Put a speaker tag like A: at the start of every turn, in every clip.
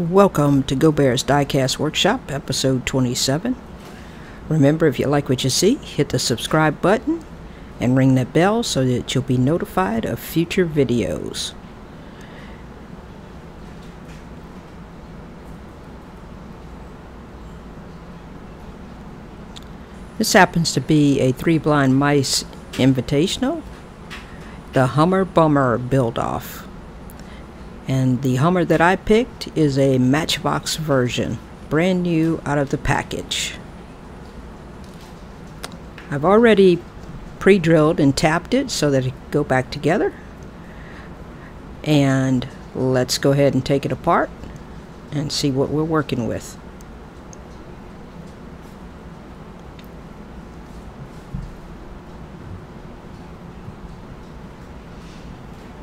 A: Welcome to Go Bears Diecast Workshop, episode 27. Remember, if you like what you see, hit the subscribe button and ring that bell so that you'll be notified of future videos. This happens to be a Three Blind Mice Invitational, the Hummer Bummer Buildoff. And the Hummer that I picked is a Matchbox version, brand new out of the package. I've already pre-drilled and tapped it so that it can go back together. And let's go ahead and take it apart and see what we're working with.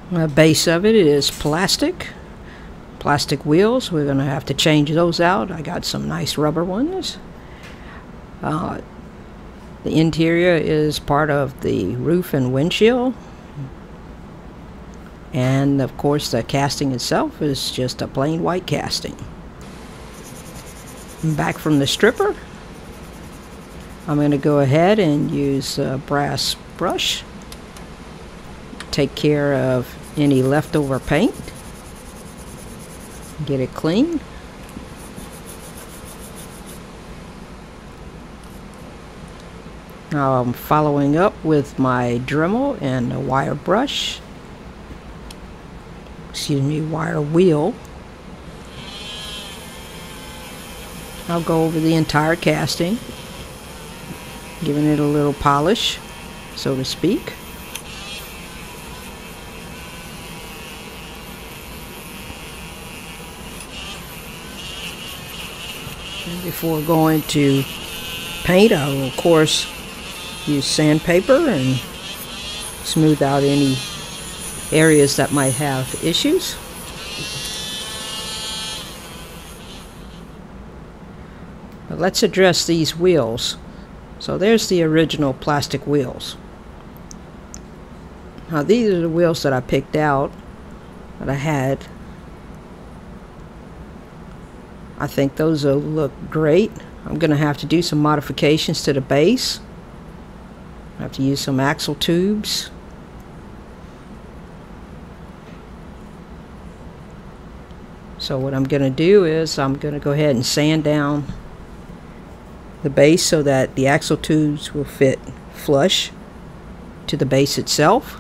A: The base of it is plastic wheels. We're going to have to change those out. I got some nice rubber ones. The interior is part of the roof and windshield. And of course the casting itself is just a plain white casting. Back from the stripper, I'm going to go ahead and use a brass brush. Take care of any leftover paint. Get it clean. Now I'm following up with my Dremel and a wire brush. Excuse me, wire wheel. I'll go over the entire casting, giving it a little polish, so to speak. Before going to paint, I will of course use sandpaper and smooth out any areas that might have issues. But let's address these wheels. So there's the original plastic wheels. Now these are the wheels that I picked out that I had. I think those will look great. I'm going to have to do some modifications to the base. I have to use some axle tubes. So what I'm going to do is I'm going to go ahead and sand down the base so that the axle tubes will fit flush to the base itself.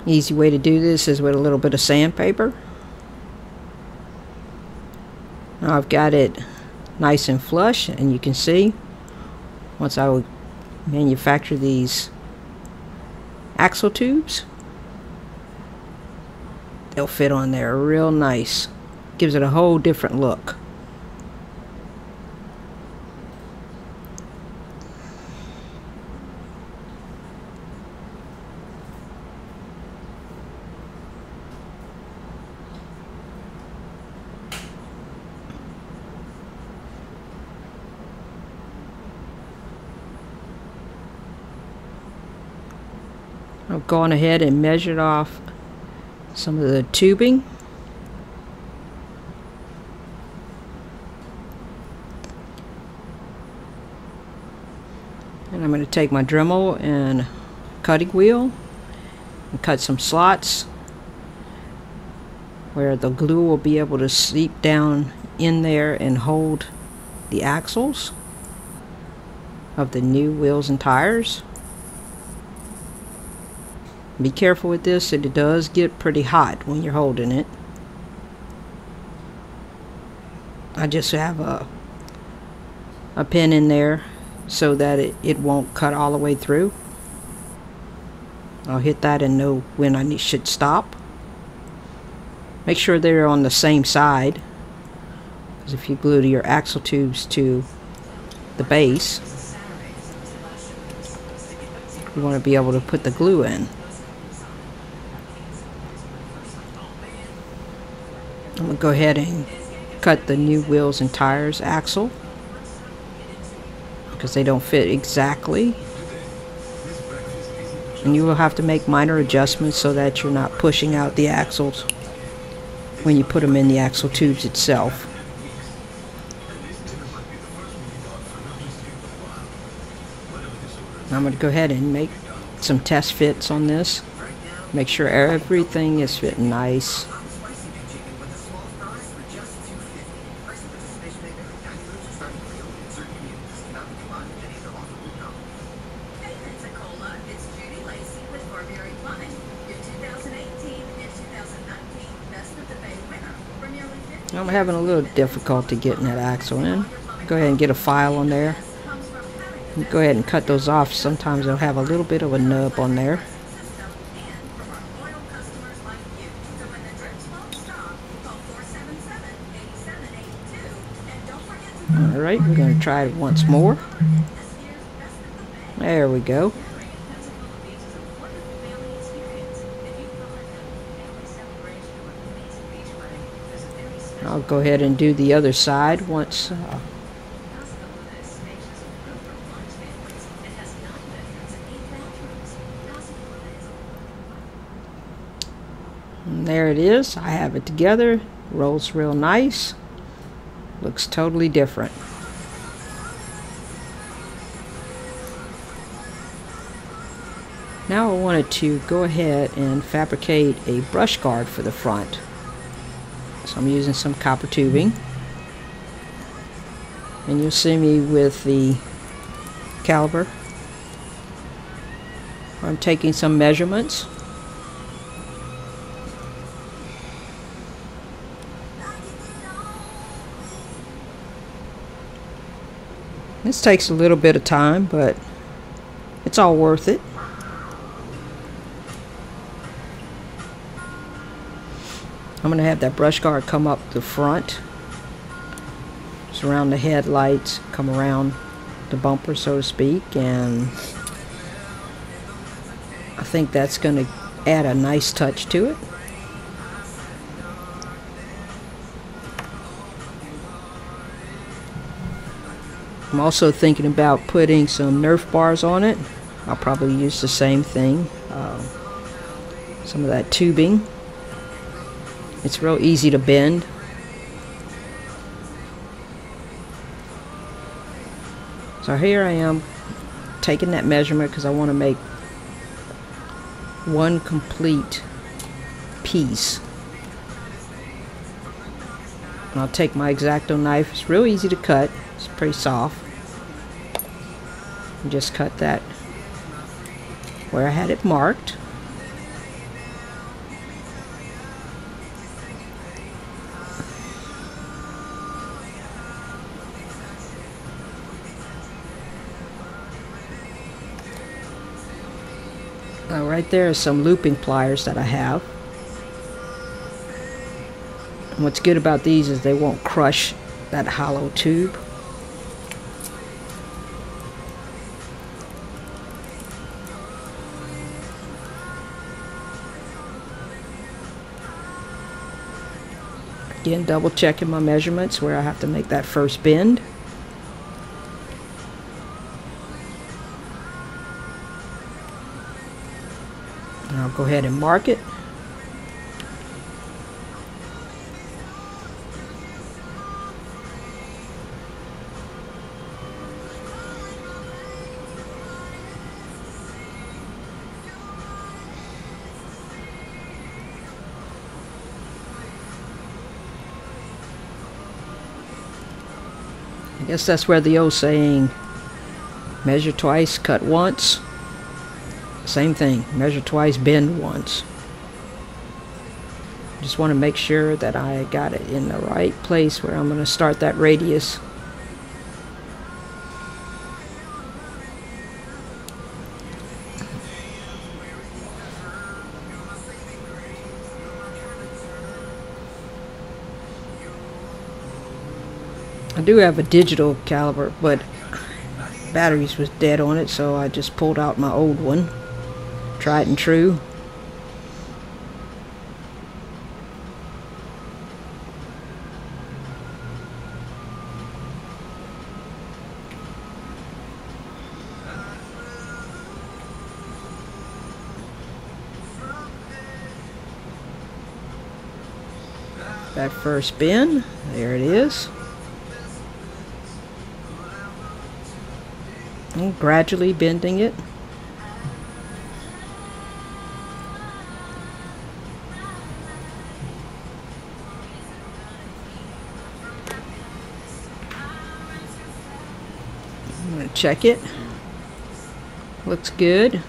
A: Easy way to do this is with a little bit of sandpaper. Now I've got it nice and flush, and you can see once I would manufacture these axle tubes, they'll fit on there real nice. Gives it a whole different look. I've gone ahead and measured off some of the tubing. And I'm going to take my Dremel and cutting wheel and cut some slots where the glue will be able to seep down in there and hold the axles of the new wheels and tires. Be careful with this, it does get pretty hot when you're holding it. I just have a pin in there so that it won't cut all the way through. I'll hit that and know when I should stop. Make sure they're on the same side, because if you glue your axle tubes to the base, you want to be able to put the glue in. I'm going to go ahead and cut the new wheels and tires axle because they don't fit exactly. And you will have to make minor adjustments so that you're not pushing out the axles when you put them in the axle tubes itself. I'm going to go ahead and make some test fits on this. Make sure everything is fitting nice. I'm having a little difficulty getting that axle in. Go ahead and get a file on there. Go ahead and cut those off. Sometimes they'll have a little bit of a nub on there. Alright, we're going to try it once more. There we go. I'll go ahead and do the other side once. And there it is. I have it together. Rolls real nice. Looks totally different. Now I wanted to go ahead and fabricate a brush guard for the front. So I'm using some copper tubing. And you'll see me with the caliper. I'm taking some measurements. This takes a little bit of time, but it's all worth it. I'm going to have that brush guard come up the front, surround the headlights, come around the bumper, so to speak, and I think that's going to add a nice touch to it. I'm also thinking about putting some Nerf bars on it. I'll probably use the same thing, some of that tubing. It's real easy to bend. So here I am taking that measurement because I want to make one complete piece. And I'll take my X-Acto knife. It's real easy to cut. It's pretty soft. And just cut that where I had it marked. Now right there is some looping pliers that I have. And what's good about these is they won't crush that hollow tube. Again, double checking my measurements where I have to make that first bend. And I'll go ahead and mark it. I guess that's where the old saying, measure twice, cut once. Same thing, measure twice, bend once. Just want to make sure that I got it in the right place where I'm going to start that radius. I do have a digital caliper, but batteries was dead on it, so I just pulled out my old one. Tried and true. That first bend, there it is. And gradually bending it. I'm going to check it. Looks good.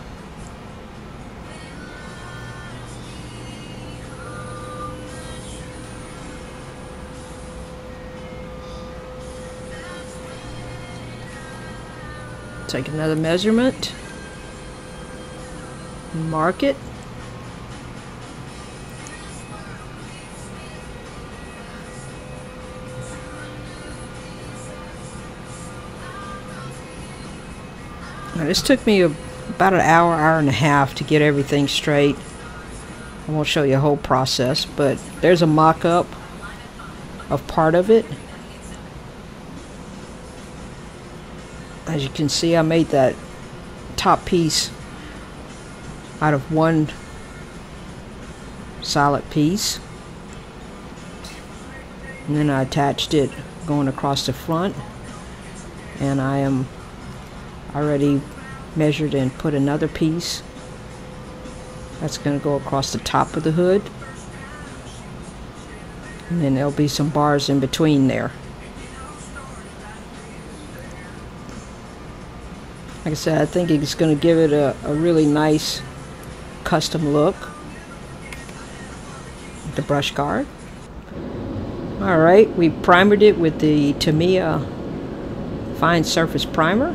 A: Take another measurement, mark it. Now this took me about an hour, hour and a half to get everything straight. I won't show you the whole process, but there's a mock-up of part of it. As you can see, I made that top piece out of one solid piece, and then I attached it going across the front, and I am already measured and put another piece that's going to go across the top of the hood, and then there'll be some bars in between there. Like I said, I think it's going to give it a really nice custom look. The brush guard. Alright, we primered it with the Tamiya Fine Surface Primer.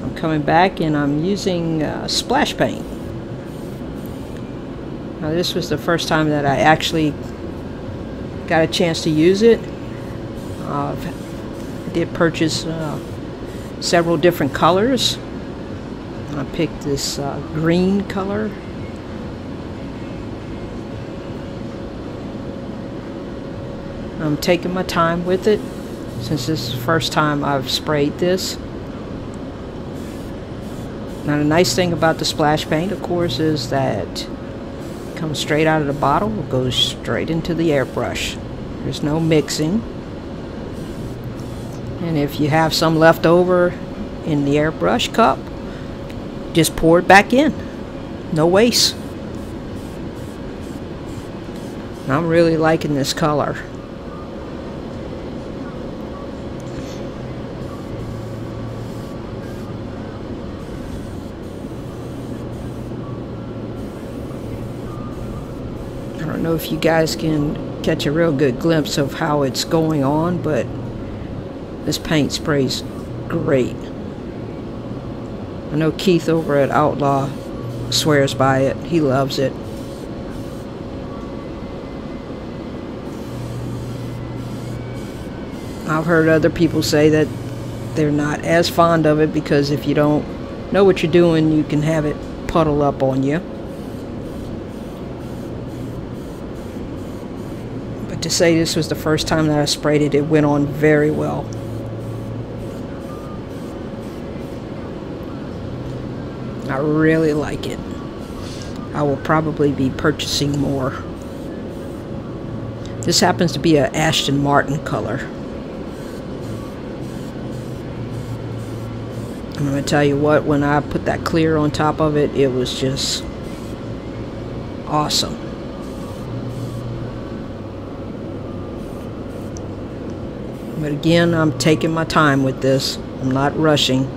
A: I'm coming back and I'm using splash paint. Now this was the first time that I actually got a chance to use it. I did purchase several different colors. I picked this green color. I'm taking my time with it since this is the first time I've sprayed this. Now the nice thing about the splash paint, of course, is that it comes straight out of the bottle. It goes straight into the airbrush. There's no mixing. And if you have some left over in the airbrush cup, just pour it back in. No waste. I'm really liking this color. I don't know if you guys can catch a real good glimpse of how it's going on, but this paint sprays great. I know Keith over at Outlaw swears by it. He loves it. I've heard other people say that they're not as fond of it because if you don't know what you're doing, you can have it puddle up on you. But to say this was the first time that I sprayed it, it went on very well. I really like it. I will probably be purchasing more. This happens to be an Aston Martin color. I'm going to tell you what, when I put that clear on top of it, it was just awesome. But again, I'm taking my time with this. I'm not rushing.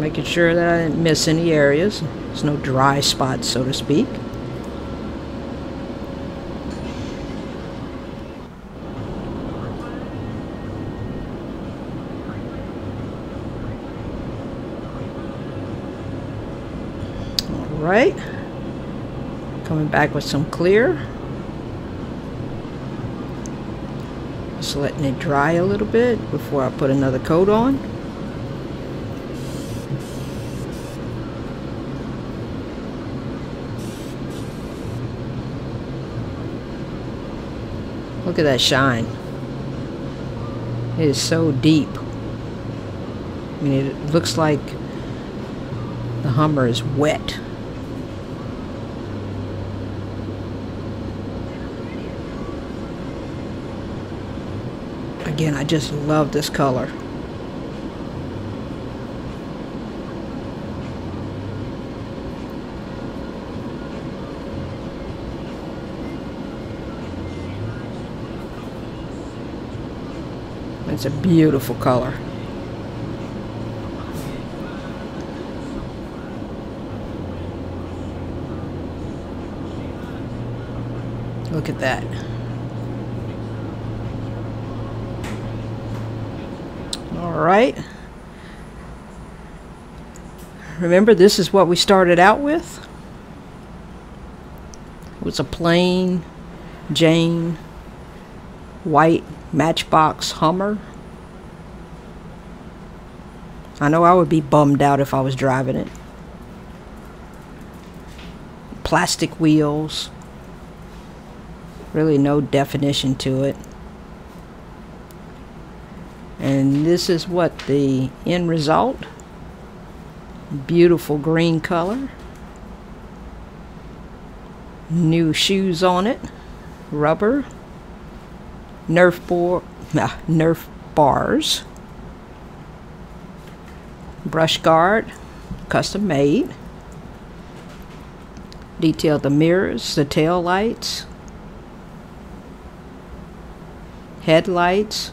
A: Making sure that I didn't miss any areas. There's no dry spots, so to speak. Alright. Coming back with some clear. Just letting it dry a little bit before I put another coat on. Look at that shine. It is so deep. I mean, it looks like the Hummer is wet. Again, I just love this color. It's a beautiful color. Look at that. All right. Remember, this is what we started out with. It was a plain Jane white Matchbox Hummer. I know I would be bummed out if I was driving it. Plastic wheels. Really no definition to it. And this is what the end result. Beautiful green color. New shoes on it. Rubber. Nerf bars. Brush guard. Custom made. Detailed the mirrors, the tail lights, headlights,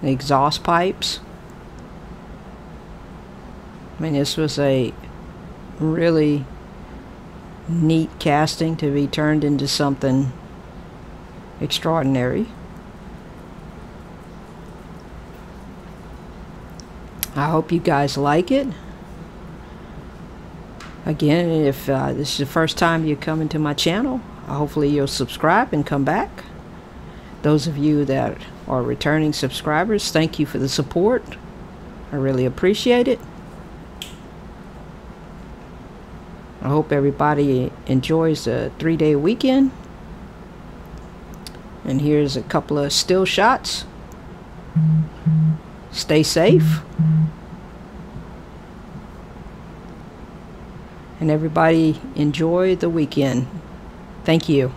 A: the exhaust pipes. I mean, this was a really neat casting to be turned into something extraordinary. I hope you guys like it. Again, if this is the first time you come into my channel, hopefully you'll subscribe and come back. Those of you that are returning subscribers, thank you for the support. I really appreciate it. I hope everybody enjoys the 3-day weekend. And here's a couple of still shots. Stay safe. And everybody enjoy the weekend. Thank you.